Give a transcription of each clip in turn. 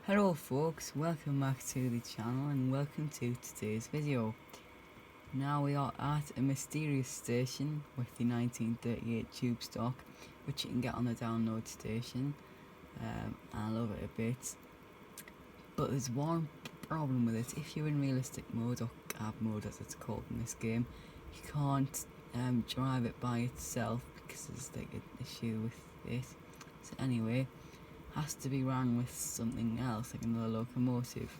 Hello folks, welcome back to the channel and welcome to today's video. Now we are at a mysterious station with the 1938 tube stock, which you can get on the download station. I love it a bit, but there's one problem with it. If you're in realistic mode, or cab mode as it's called in this game, you can't drive it by itself because there's like an issue with it. So anyway, has to be run with something else, like another locomotive.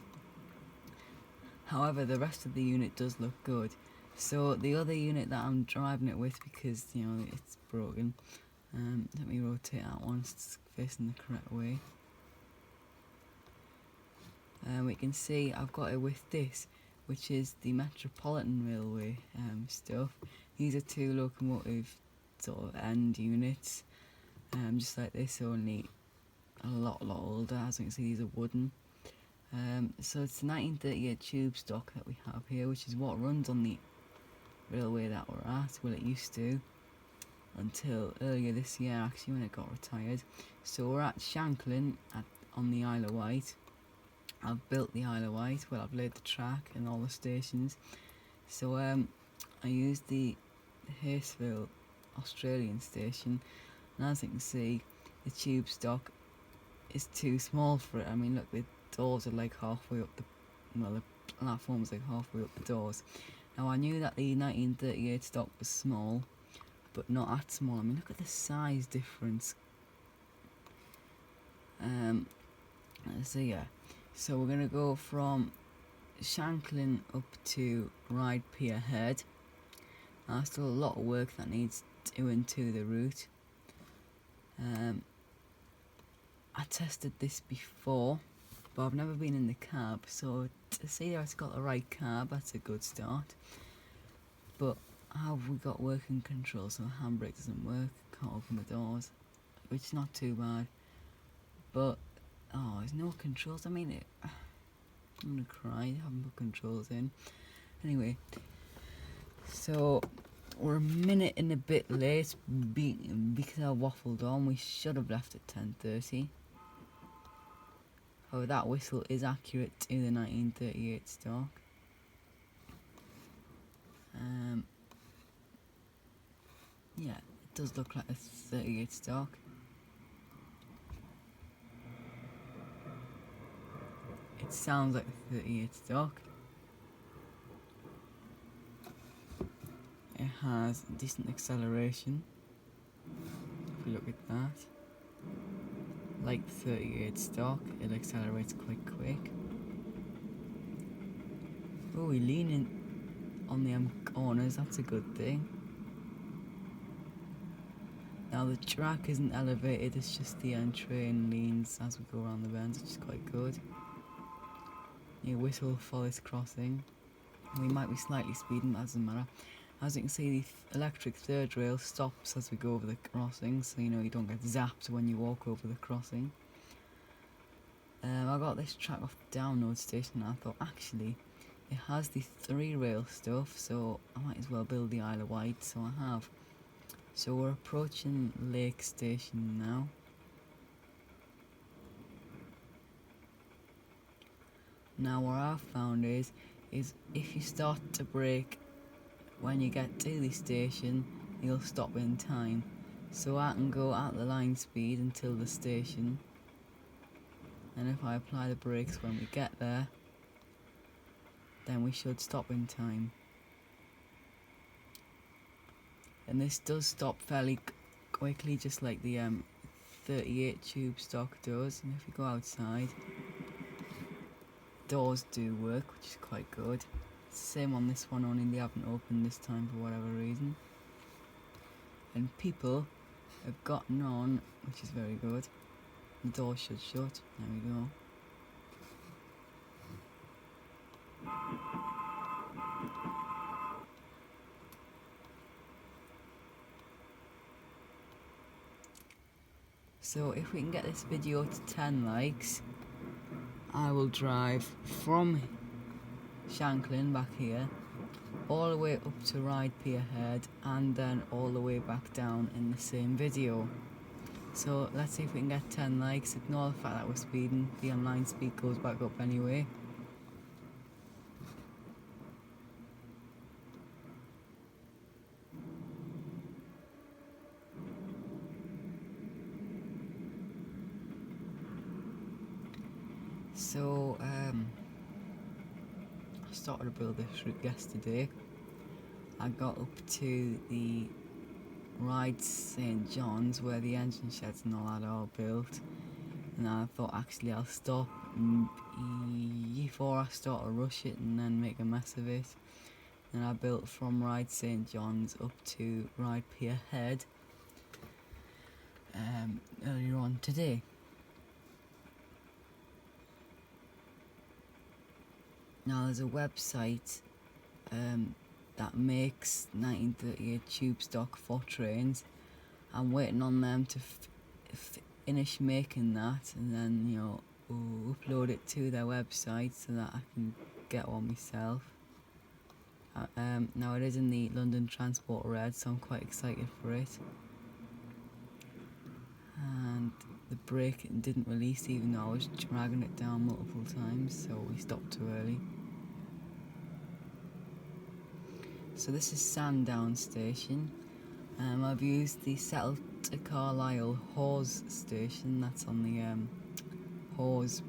However, the rest of the unit does look good. So the other unit that I'm driving it with, because you know it's broken, let me rotate that one so it's facing the correct way. We can see I've got it with this, which is the Metropolitan Railway stuff. These are two locomotive sort of end units, just like this, only a lot older. As you can see, these are wooden. So it's the 1938 tube stock that we have here, which is what runs on the railway that we're at. Well, it used to, until earlier this year actually, when it got retired. So we're at Shanklin on the Isle of Wight. I've built the Isle of Wight, well I've laid the track and all the stations. So I used the Hurstville Australian station, and as you can see, the tube stock is too small for it. I mean, look, the doors are like halfway up the platform's like halfway up the doors. Now I knew that the 1938 stock was small, but not that small. I mean, look at the size difference. Let's see, yeah. So we're gonna go from Shanklin up to Ryde pier head. There's still a lot of work that needs doing to the route. I tested this before, but I've never been in the cab, so to see that it's got the right cab, that's a good start. But how have we got working control? So the handbrake doesn't work, can't open the doors, which is not too bad. But there's no controls. I mean, I'm gonna cry. I haven't put controls in. Anyway, so we're a minute and a bit late because I waffled on. We should have left at 10:30. Oh, that whistle is accurate to the 1938 stock. Yeah, it does look like a 38 stock. It sounds like a 38 stock. It has decent acceleration. If you look at that. Like the 38 stock, it accelerates quite quick. Oh, we're leaning on the corners, that's a good thing. Now the track isn't elevated, it's just the train leans as we go around the bends, which is quite good. You whistle for this crossing. We might be slightly speeding, that doesn't matter. As you can see, the electric third rail stops as we go over the crossing, so you know you don't get zapped when you walk over the crossing. I got this track off the download station and I thought actually it has the 3 rail stuff, so I might as well build the Isle of Wight, so I have. So we're approaching Lake Station now. Now what I've found is if you start to brake when you get to the station, you'll stop in time. So I can go at the line speed until the station, and if I apply the brakes when we get there, then we should stop in time. And this does stop fairly quickly, just like the 38 tube stock does. And if you go outside, doors do work, which is quite good. Same on this one, only they haven't opened this time for whatever reason. And people have gotten on, which is very good. The door should shut. There we go. So if we can get this video to 10 likes, I will drive from Shanklin back here all the way up to Ryde pier head and then all the way back down in the same video. So let's see if we can get 10 likes. Ignore the fact that we're speeding. The online speed goes back up anyway. So I started to build this route yesterday. I got up to the Ryde St John's where the engine sheds and all that are built, and I thought actually I'll stop before I start to rush it and then make a mess of it. And I built from Ryde St John's up to Ryde Pier Head earlier on today. Now there's a website that makes 1938 tube stock for trains. I'm waiting on them to finish making that, and then upload it to their website so that I can get one myself. Now it is in the London Transport Red, so I'm quite excited for it. And the brake didn't release even though I was dragging it down multiple times, so we stopped too early. So this is Sandown Station. I've used the Settle to Carlisle Hawes Station, that's on the Hawes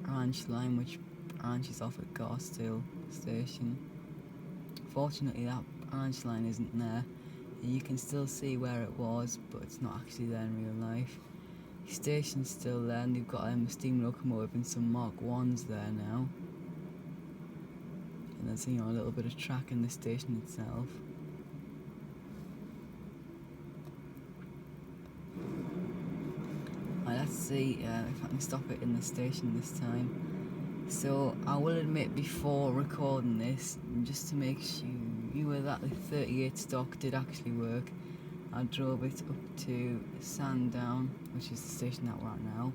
branch line, which branches off at Garstill Station. Fortunately that branch line isn't there. You can still see where it was, but it's not actually there in real life. The station's still there, and they've got a steam locomotive and some Mark 1s there now. And there's a little bit of track in the station itself. Right, let's see if I can stop it in the station this time. So I will admit before recording this, just to make sure that the 38 stock did actually work, I drove it up to Sandown, which is the station that we're at now,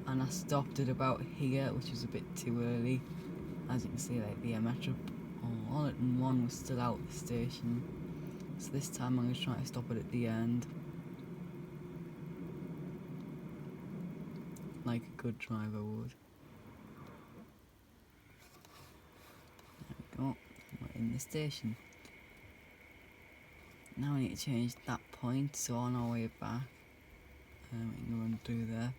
and I stopped at about here, which was a bit too early. As you can see, like the Metropolitan 1 was still out the station, so this time I'm going to try to stop it at the end, like a good driver would. There we go, we're in the station. Now we need to change that point, so on our way back, we can run through there.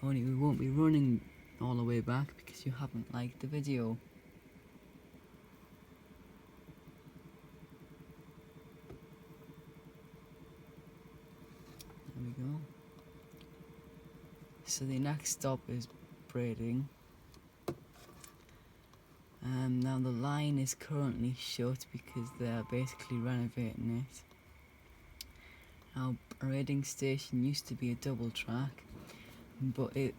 Only we won't be running all the way back because you haven't liked the video. There we go. So the next stop is Brading. Now the line is currently shut because they're basically renovating it. Our Brading station used to be a double track, but it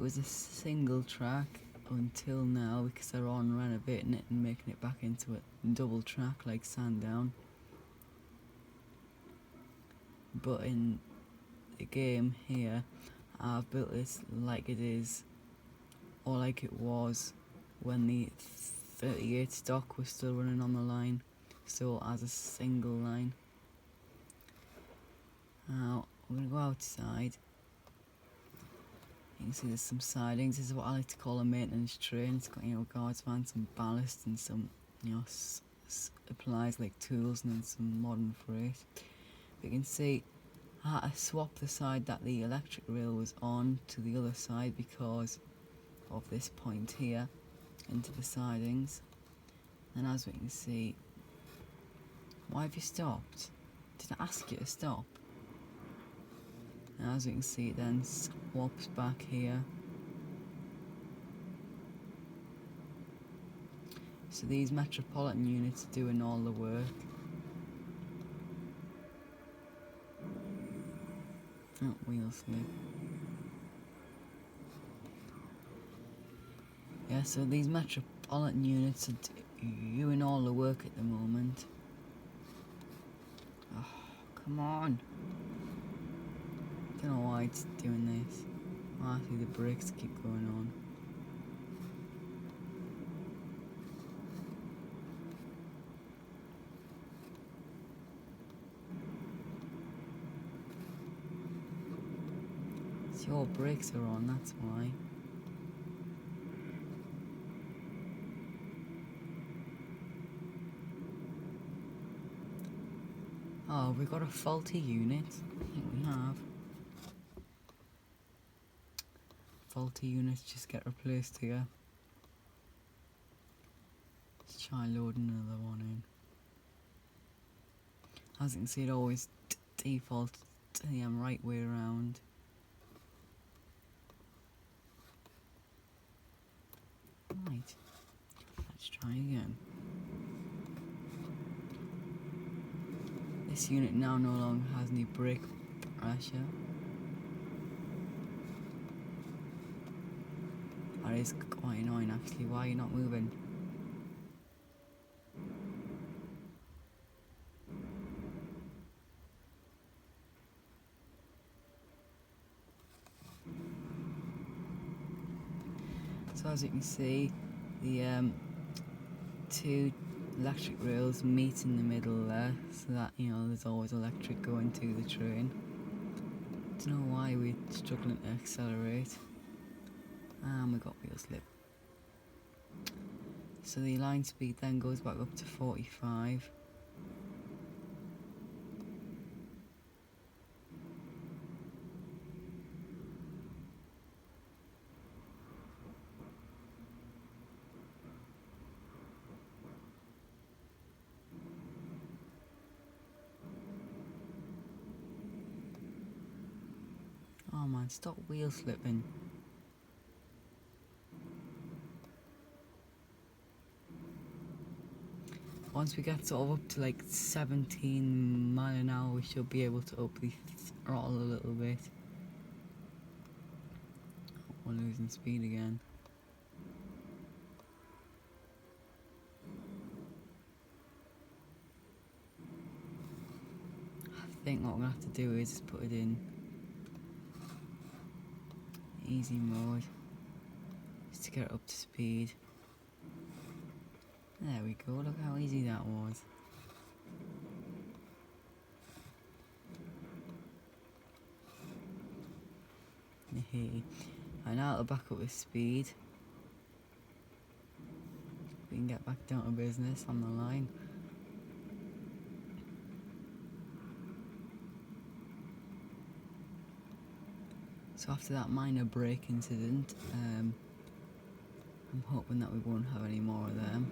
was a single track until now because they're on renovating it and making it back into a double track like Sandown. But in the game here, I've built this like it is, or like it was when the 38 stock was still running on the line, so as a single line. Now we're going to go outside. You can see there's some sidings. This is what I like to call a maintenance train. It's got guards van, some ballast and some supplies like tools and then some modern freight. You can see I had to swap the side that the electric rail was on to the other side because of this point here into the sidings. And as we can see, why have you stopped? Did I ask you to stop? And as you can see, it then swaps back here. So these Metropolitan units are doing all the work. Oh, wheel slip. Yeah, so these Metropolitan units are doing all the work at the moment. Oh, come on. Don't know why it's doing this. Honestly, the brakes keep going on. Your brakes are on, that's why. Oh, we got a faulty unit. I think we have. Faulty units just get replaced here. Let's try loading another one in. As you can see, it always defaults to the right way around. Right, let's try again. This unit now no longer has any brake pressure. That is quite annoying actually. Why are you not moving? So as you can see, the two electric rails meet in the middle there, so that, you know, there's always electric going to the train. Don't know why we're struggling to accelerate. And we got wheel slip. So the line speed then goes back up to 45. Oh man, stop wheel slipping. Once we get sort of up to like 17 mile an hour, we should be able to up the throttle a little bit. We're losing speed again. I think what we're going to have to do is put it in easy mode, just to get it up to speed. There we go, look how easy that was. And now it'll back up with speed. We can get back down to business on the line. So after that minor brake incident, I'm hoping that we won't have any more of them.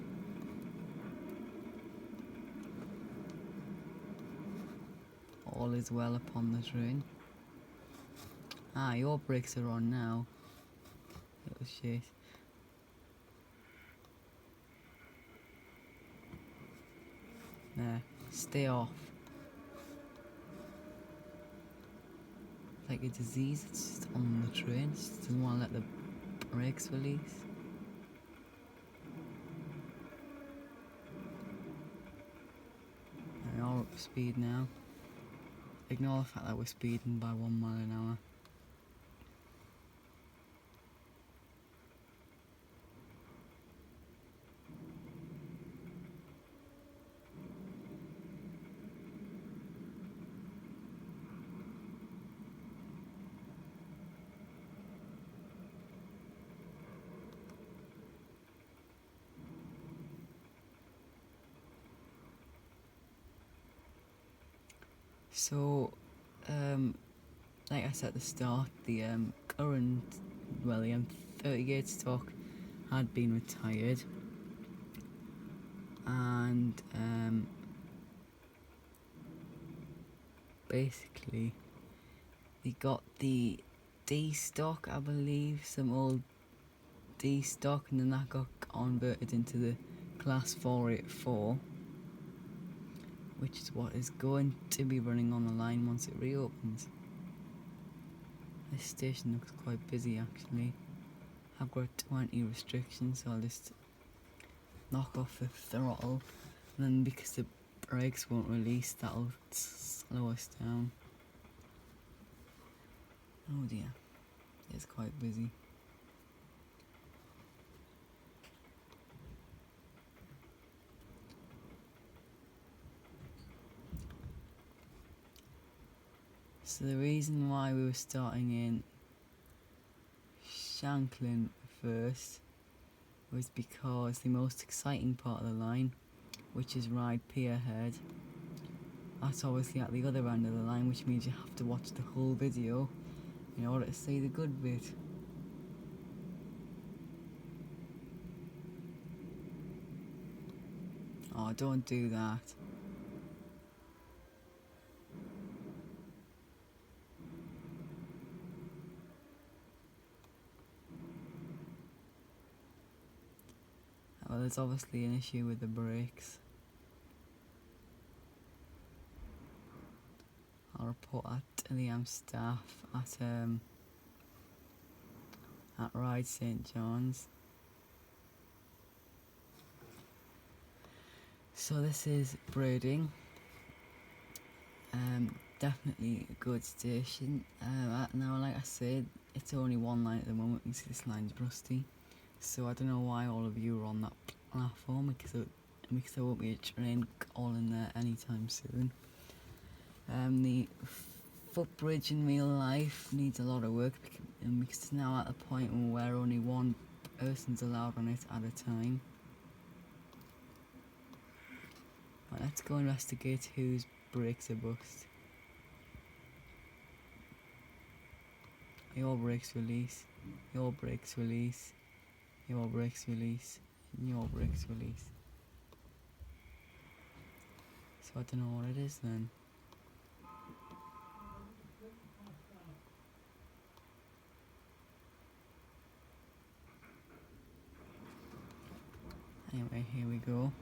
All is well upon the train. Ah, your brakes are on now. Little shit. There, stay off. Like a disease, it's just on the train. It just doesn't want to let the brakes release. We're all up to speed now. Ignore the fact that we're speeding by 1 mile an hour. So, like I said at the start, the current, well, the M38 stock had been retired, and basically they got the D stock, I believe, some old D stock, and then that got converted into the Class 484. Which is what is going to be running on the line once it reopens. This station looks quite busy actually. I've got 20 restrictions, so I'll just knock off the throttle, and then because the brakes won't release, that'll slow us down. Oh dear, it's quite busy. So the reason why we were starting in Shanklin first was because the most exciting part of the line, which is Ryde pier head, that's obviously at the other end of the line, which means you have to watch the whole video in order to see the good bit. Oh, don't do that. Well, there's obviously an issue with the brakes. I'll report that to the staff at Ryde St John's. So this is Brading. Definitely a good station. Now, like I said, it's only one line at the moment. You see this line's rusty. So I don't know why all of you are on that platform, because there won't be a train all in there anytime soon. The footbridge in real life needs a lot of work, because it's now at a point where only one person's allowed on it at a time. Right, let's go investigate whose brakes are bust. Your brakes release, your brakes release, your brakes release, your brakes release. So I don't know what it is then. Anyway, here we go.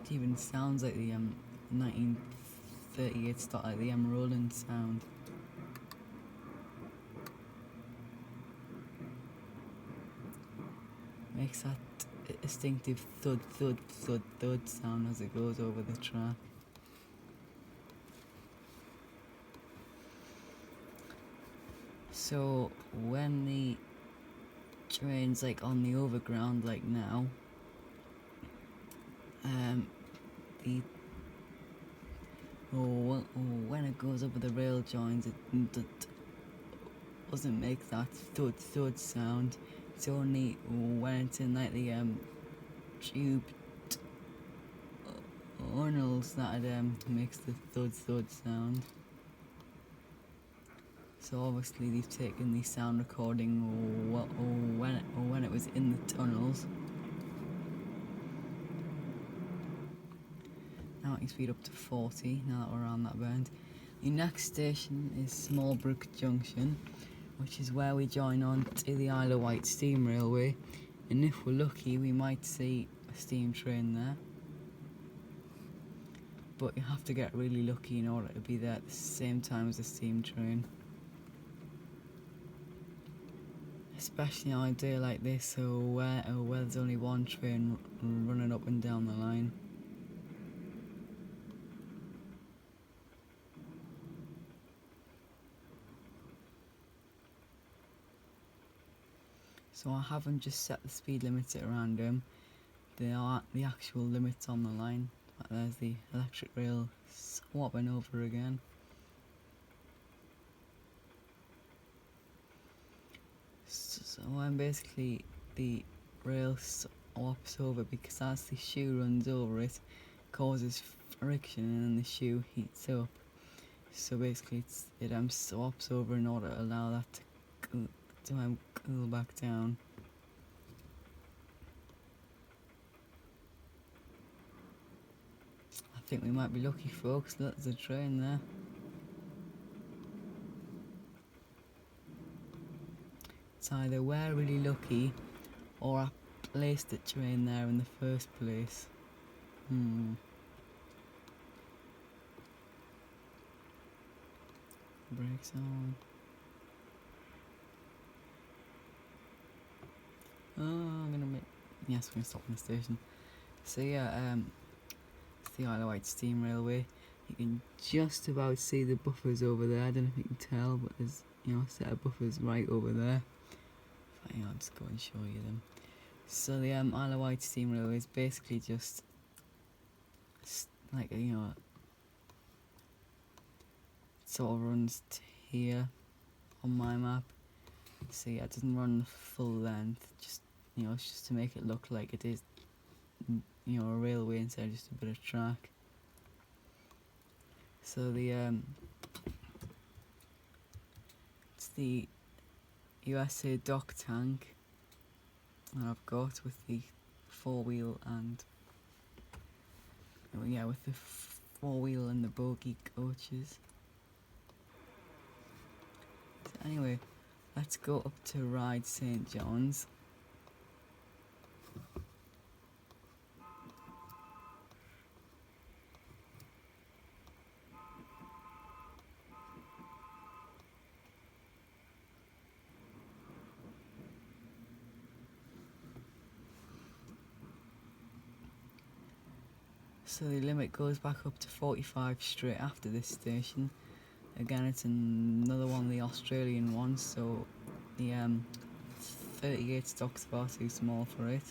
It even sounds like the 1938 style, like the Roland sound. Makes that distinctive thud, thud, thud, thud sound as it goes over the track. So when the train's like on the overground, like now, when it goes over the rail joins, it doesn't make that thud thud sound. It's only when it's in like the tube tunnels that it makes the thud thud sound. So obviously they've taken the sound recording when it was in the tunnels. Now I can speed up to 40 now that we're around that bend. The next station is Smallbrook Junction, which is where we join on to the Isle of Wight steam railway, and if we're lucky we might see a steam train there. But you have to get really lucky in order to be there at the same time as the steam train. Especially on a day like this, where there's only one train running up and down the line. So I haven't just set the speed limits at random, they are the actual limits on the line. There's the electric rail swapping over again. So when basically the rail swaps over, because as the shoe runs over it, causes friction and then the shoe heats up. So basically it swaps over in order to allow that to cool back down. I think we might be lucky, folks. Look, there's a train there. It's either we're really lucky or I placed the train there in the first place. Brakes on. Yes, we're gonna stop in the station. So yeah, it's the Isle of Wight steam railway. You can just about see the buffers over there. I don't know if you can tell, but there's a set of buffers right over there. I'll just go and show you them. So the Isle of Wight steam railway is basically just like sort of runs to here on my map. So yeah, it doesn't run the full length, just, it's just to make it look like it is, a railway instead of just a bit of track. So it's the USA dock tank that I've got with the 4-wheel and with the 4-wheel and the bogie coaches. So anyway, let's go up to Ryde St John's. So the limit goes back up to 45 straight after this station. Again, it's another one of the Australian ones, so the 38 stock's far too small for it.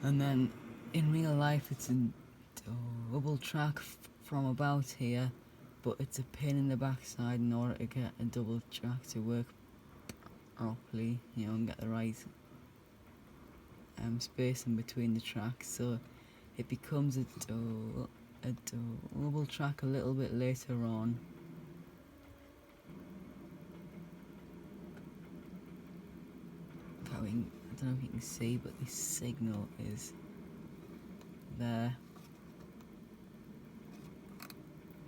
And then in real life it's a double track from about here, but it's a pain in the backside in order to get a double track to work properly, and get the right space in between the tracks. So it becomes a double track a little bit later on. I don't know if you can see, but the signal is there.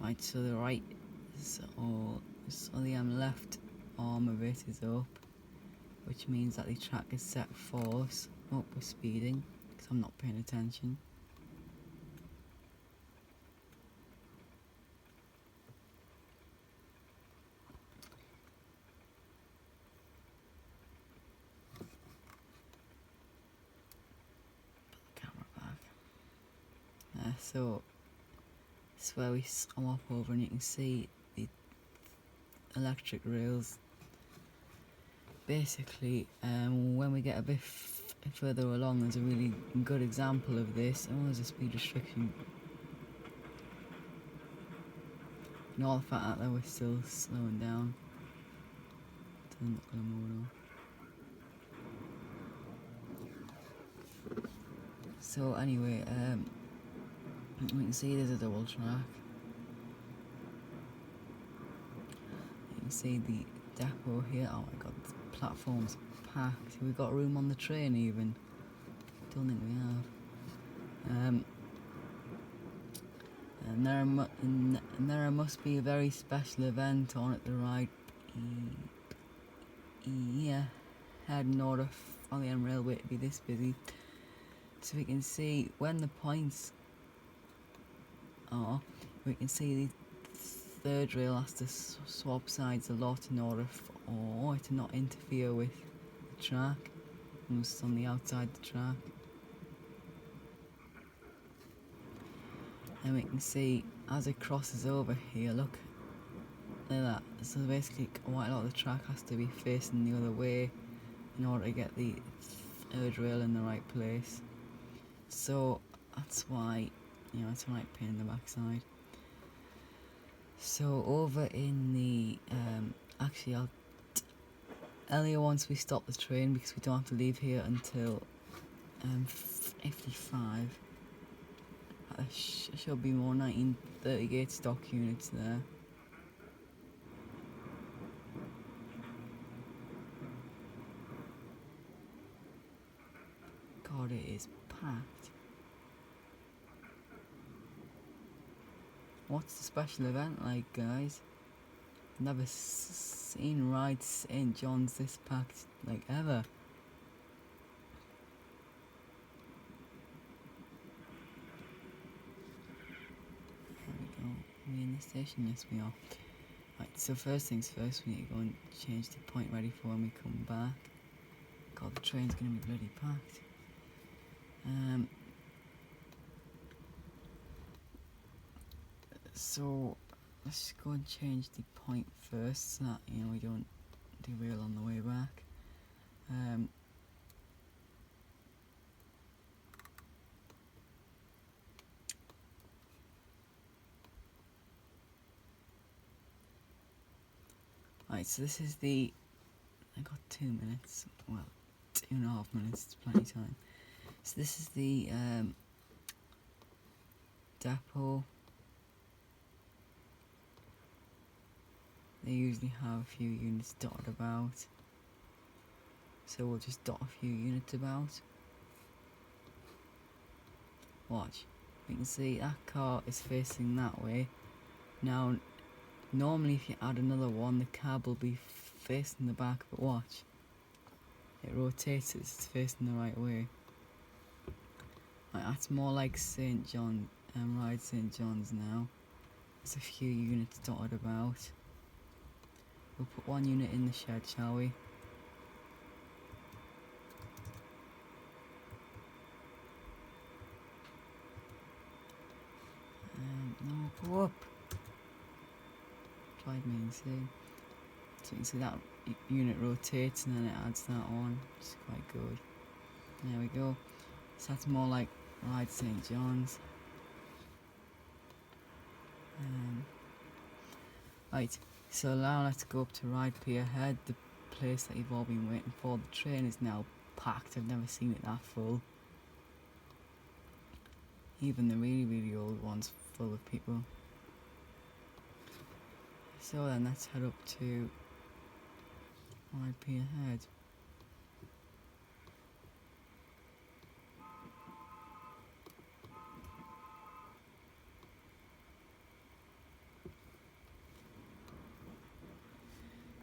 Right, so the right, so the left arm of it is up, which means that the track is set for us. Oh, we're speeding, because I'm not paying attention. Put the camera back. So, this is where we swap over, and you can see the electric rails. Basically, when we get a bit further along, there's a really good example of this. Oh, there's a speed restriction. And all the fact that we're still slowing down. I'm not going to move it on. So anyway, we can see there's a double track. You can see the depot here. Oh my god, the platform's packed. We've got room on the train even. Don't think we have. And there must be a very special event on at the Ryde head in order for the M Railway to be this busy. So we can see when the points are, we can see the third rail has to swap sides a lot in order for it to not interfere with the track. It's on the outside the track. And we can see as it crosses over here, look at that. So basically quite a lot of the track has to be facing the other way in order to get the third rail in the right place. So that's why, it's a right pain in the backside. So over in the, actually I'll tell you once we stop the train, because we don't have to leave here until 55. There should be more 1938 stock units there. God, it is packed. What's the special event like, guys? Never seen Ryde St John's this packed, like, ever. There we go. Are we in the station? Yes, we are. Right, so first things first, we need to go and change the point ready for when we come back. God, the train's gonna be bloody packed. So let's go and change the point first, so that we don't derail on the way back. Right, so this is the, I got 2 minutes, well, 2.5 minutes, it's plenty of time. So this is the depot. They usually have a few units dotted about, so we'll just dot a few units about. Watch, you can see that car is facing that way. Now, normally if you add another one, the cab will be facing the back, but watch, it rotates, it's facing the right way. Right, that's more like St. John, Ryde St. John's now. There's a few units dotted about. We'll put 1 unit in the shed, shall we? No, go up. Tried me and see. So you can see that unit rotates and then it adds that on, which is quite good. There we go. So that's more like Ryde St. John's. Right, so now let's go up to Ryde Pier Head, the place that you've all been waiting for. The train is now packed, I've never seen it that full. Even the really, really old one's full of people. So then let's head up to Ryde Pier Head.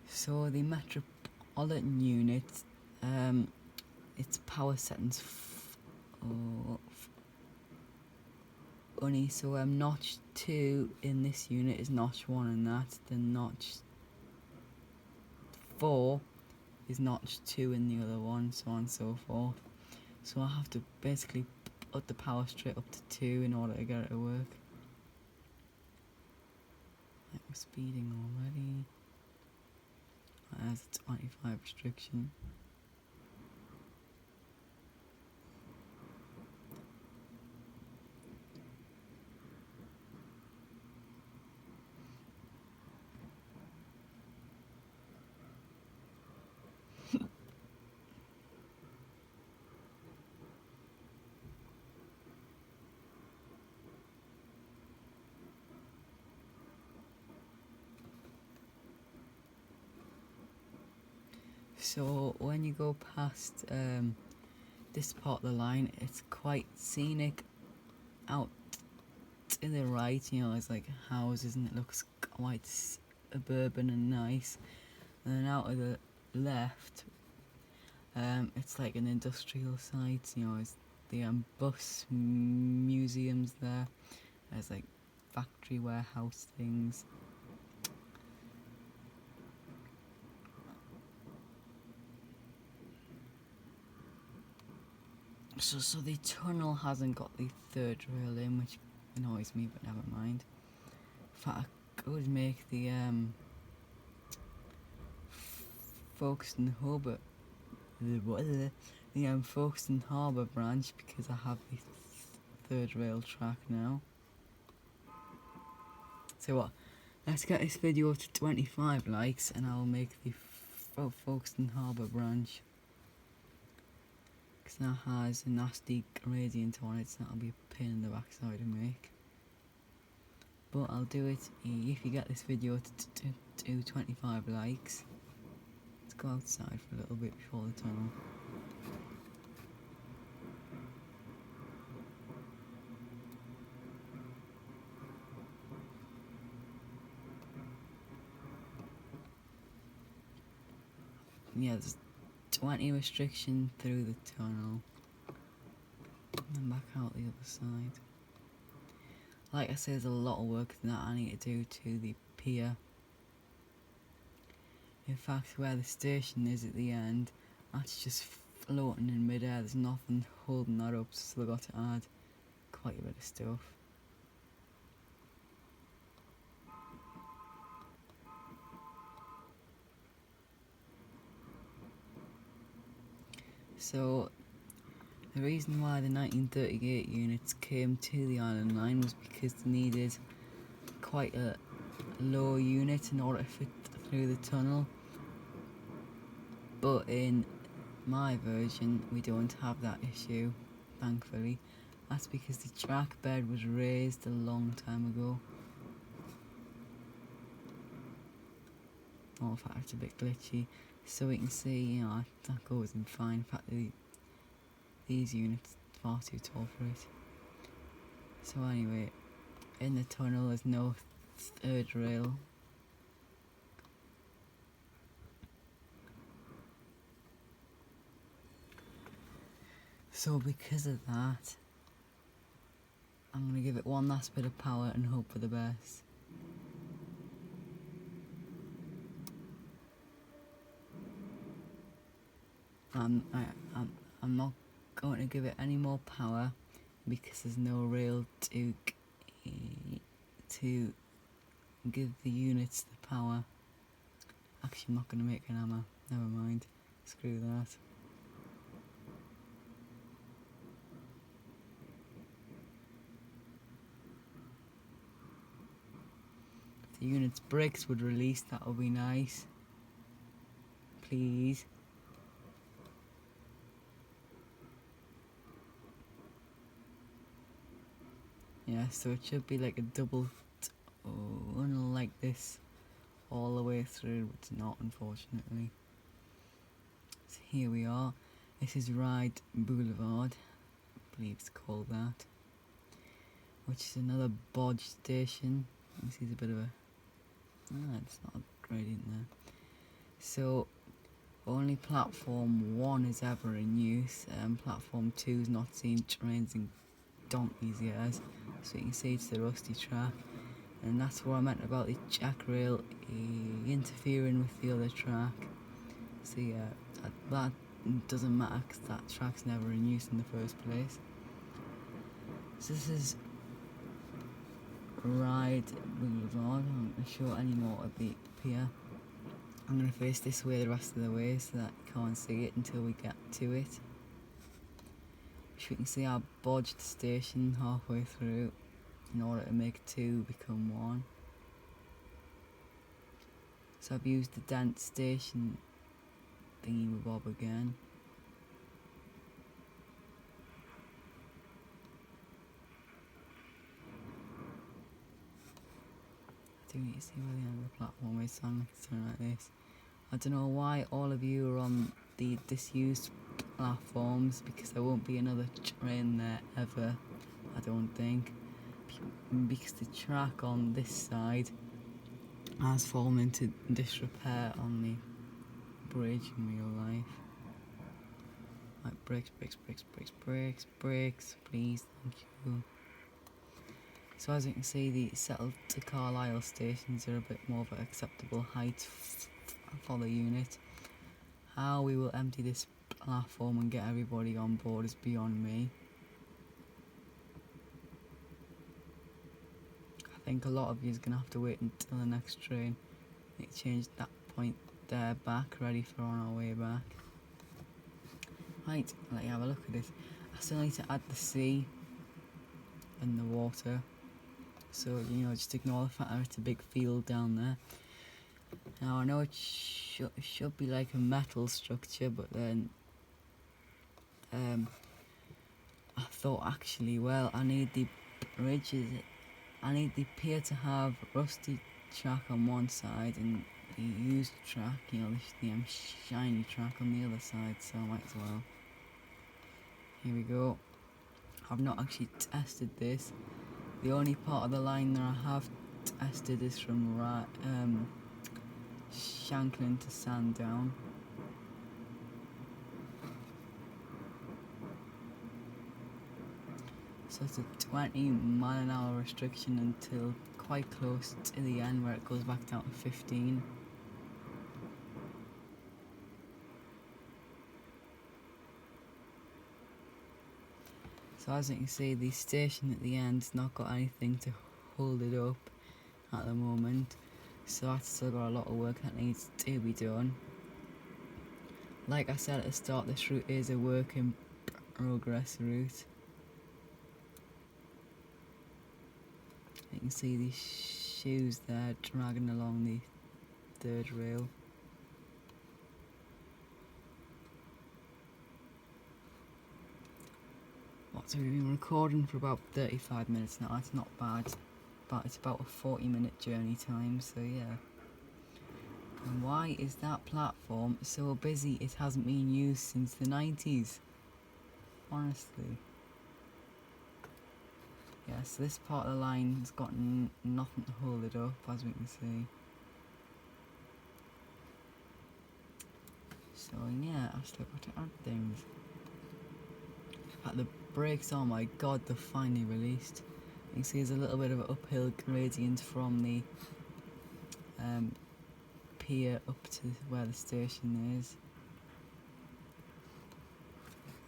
So the Metropolitan unit, its power settings funny. So notch 2 in this unit is notch 1 and that. Then notch 4 is notch 2 in the other one, so on and so forth. So I have to basically put the power straight up to 2 in order to get it to work. Right, we're speeding already. There's a 25 restriction. So when you go past this part of the line, it's quite scenic. Out to the right, you know, there's like houses and it looks quite suburban and nice. And then out of the left, it's like an industrial site, you know, it's the bus museums there. There's like factory warehouse things. So the tunnel hasn't got the 3rd rail in, which annoys me, but never mind. In fact, I could make the Folkestone Harbour, the Folkestone Harbour branch, because I have the 3rd rail track now. So what? Let's get this video to 25 likes, and I'll make the Folkestone Harbour branch. That has a nasty gradient on it, so that'll be a pain in the backside to make. But I'll do it if you get this video to 25 likes. Let's go outside for a little bit before the tunnel. Yeah, there's 20 restriction through the tunnel and then back out the other side. Like I said, there's a lot of work that I need to do to the pier. In fact, where the station is at the end, that's just floating in midair. There's nothing holding that up, so I've got to add quite a bit of stuff. So the reason why the 1938 units came to the Island Line was because they needed quite a low unit in order to fit through the tunnel, but in my version we don't have that issue, thankfully. That's because the track bed was raised a long time ago. Oh, in fact, it's a bit glitchy. So we can see, you know, that goes in fine. In fact, these units are far too tall for it. So anyway, in the tunnel there's no third rail. So because of that, I'm going to give it one last bit of power and hope for the best. I'm not going to give it any more power because there's no rail to give the units the power. Actually, I'm not going to make an hammer. Never mind. Screw that. If the unit's bricks would release, that would be nice. Please. Yeah, so it should be like a double tunnel like this all the way through, but it's not, unfortunately. So here we are. This is Ryde Boulevard, I believe it's called that, which is another bodge station. This is a bit of a... it's not a gradient there. So only platform 1 is ever in use, platform 2 is not seen trains in donkey's years. So you can see it's the rusty track, and that's what I meant about the jack rail interfering with the other track. So yeah, that doesn't matter because that track's never in use in the first place. So this is Ryde Boulevard. I'm not sure any more of the pier. I'm going to face this way the rest of the way so that you can't see it until we get to it. Which we can see our bodged station halfway through in order to make 2 become 1. So I've used the dent station thingy with Bob again. I do need to see where the end of the platform is, so I'm going to turn like this. I don't know why all of you are on the disused platforms, because there won't be another train there ever, I don't think. Because the track on this side has fallen into disrepair on the bridge in real life. Like brakes, please, thank you. So as you can see, the settled to Carlisle stations are a bit more of an acceptable height for the unit. How we will empty this platform and get everybody on board is beyond me. I think a lot of you is going to have to wait until the next train. It changed that point there back, ready for on our way back. Right, let you have a look at it. I still need to add the sea and the water. So, you know, just ignore the fact that it's a big field down there. Now, I know it should be like a metal structure, but then I thought actually, well, I need the bridges, I need the pier to have rusty track on one side and the used track, you know, the shiny track on the other side, so I might as well. Here we go. I've not actually tested this. The only part of the line that I have tested is from Shanklin to Sandown. So it's a 20-mile-an-hour restriction until quite close to the end, where it goes back down to 15. So as you can see, the station at the end's not got anything to hold it up at the moment, so that's still got a lot of work that needs to be done. Like I said at the start, this route is a work in progress route. You can see these shoes there dragging along third rail. So we've been recording for about 35 minutes now. That's not bad, but it's about a 40-minute journey time, so yeah. And why is that platform so busy it hasn't been used since the 90s? Honestly. Yeah, so this part of the line has got nothing to hold it up, as we can see. So yeah, let's look at other things. At the brakes, oh my god, they're finally released. You can see there's a little bit of an uphill gradient from the pier up to where the station is.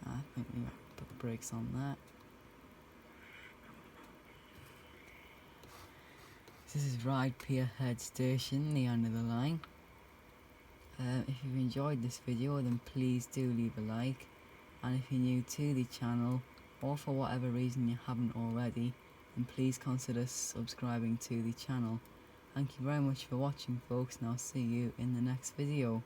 I think we might put the brakes on that. This is Ryde Pier Head Station, the end of the line. If you've enjoyed this video, then please do leave a like, and if you're new to the channel, or for whatever reason you haven't already, then please consider subscribing to the channel. Thank you very much for watching, folks, and I'll see you in the next video.